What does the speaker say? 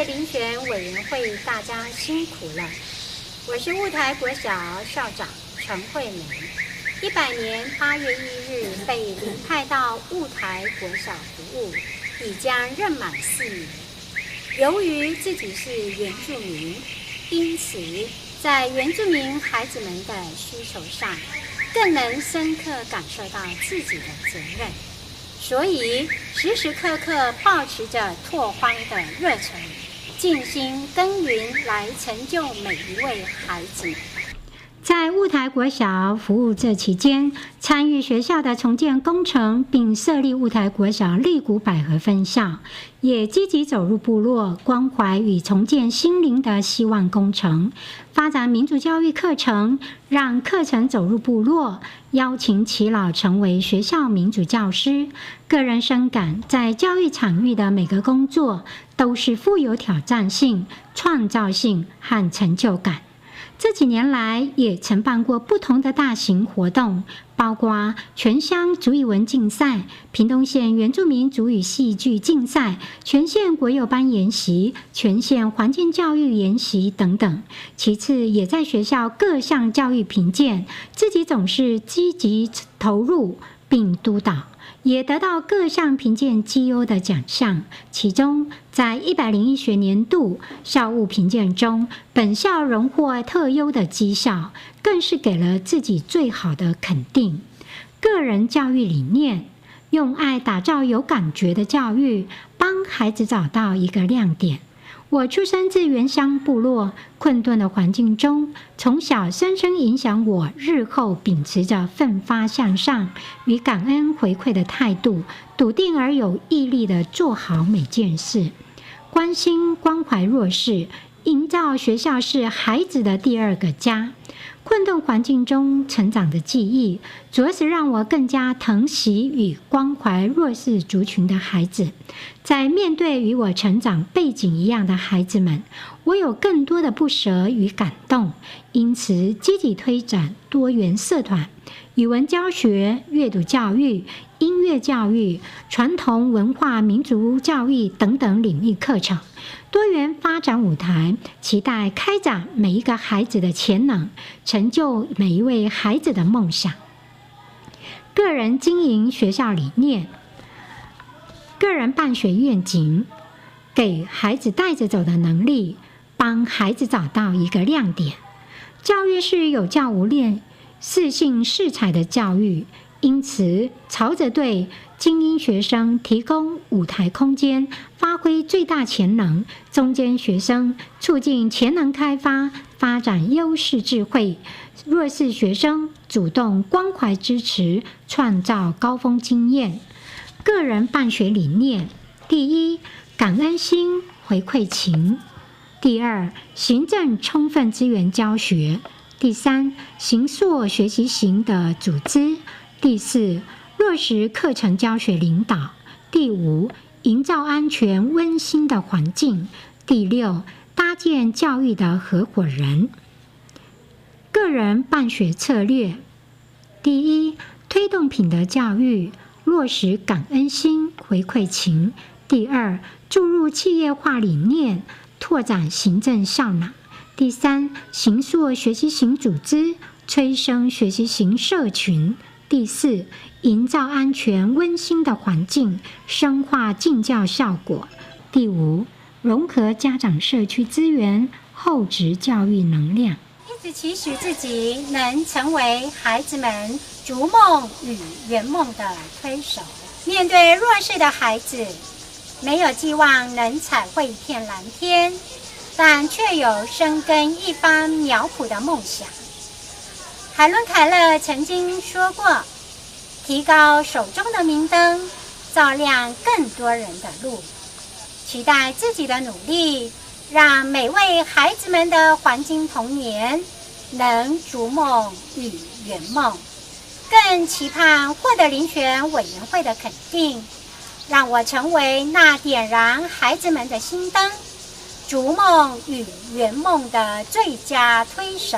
位遴选委员会大家辛苦了。我是雾台国小校长陈惠美，100年8月1日被临派到雾台国小服务，已将任满4年。由于自己是原住民，因此在原住民孩子们的需求上，更能深刻感受到自己的责任，所以时时刻刻保持着拓荒的热忱，尽心耕耘来成就每一位孩子。在雾台国小服务这期间，参与学校的重建工程，并设立雾台国小立谷百合分校，也积极走入部落，关怀与重建心灵的希望工程，发展民族教育课程，让课程走入部落，邀请耆老成为学校民主教师。个人深感，在教育场域的每个工作都是富有挑战性、创造性和成就感。这几年来，也承办过不同的大型活动，包括全乡族语文竞赛、屏东县原住民族语戏剧竞赛、全县国有班研习、全县环境教育研习等等。其次，也在学校各项教育评鉴，自己总是积极投入并督导，也得到各项评鉴绩优的奖项。其中，在101学年度校务评鉴中，本校荣获特优的绩效，更是给了自己最好的肯定。个人教育理念，用爱打造有感觉的教育，帮孩子找到一个亮点。我出生自原乡部落，困顿的环境中，从小深深影响我日后秉持着奋发向上与感恩回馈的态度，笃定而有毅力地做好每件事，关心关怀弱势，营造学校是孩子的第二个家。困顿环境中成长的记忆，着实让我更加疼惜与关怀弱势族群的孩子。在面对与我成长背景一样的孩子们，我有更多的不舍与感动，因此积极推展多元社团、语文教学、阅读教育、音乐教育、传统文化民族教育等等领域课程，多元发展舞台，期待开展每一个孩子的潜能，成就每一位孩子的梦想。个人经营学校理念，个人办学愿景，给孩子带着走的能力，帮孩子找到一个亮点。教育是有教无类、适性适才的教育，因此朝着对精英学生提供舞台空间，发挥最大潜能；中间学生促进潜能开发，发展优势智慧；弱势学生主动关怀支持，创造高峰经验。个人办学理念：第一，感恩心，回馈情；第二，行政充分资源教学；第三，形塑学习型的组织；第四，落实课程教学领导；第五，营造安全温馨的环境；第六，搭建教育的合伙人。个人办学策略：第一，推动品德教育，落实感恩心，回馈情；第二，注入企业化理念，拓展行政效能；第三，形塑学习型组织，催生学习型社群；第四，营造安全温馨的环境，深化敬教效果；第五，融合家长社区资源，厚植教育能量。一直期许自己能成为孩子们逐梦与圆梦的推手。面对弱势的孩子，没有寄望能彩绘一片蓝天，但却有深耕一方苗圃的梦想。海伦·凯勒曾经说过，提高手中的明灯，照亮更多人的路。期待自己的努力，让每位孩子们的黄金童年能逐梦与圆梦，更期盼获得遴选委员会的肯定，让我成为那点燃孩子们的心灯、逐梦与圆梦的最佳推手。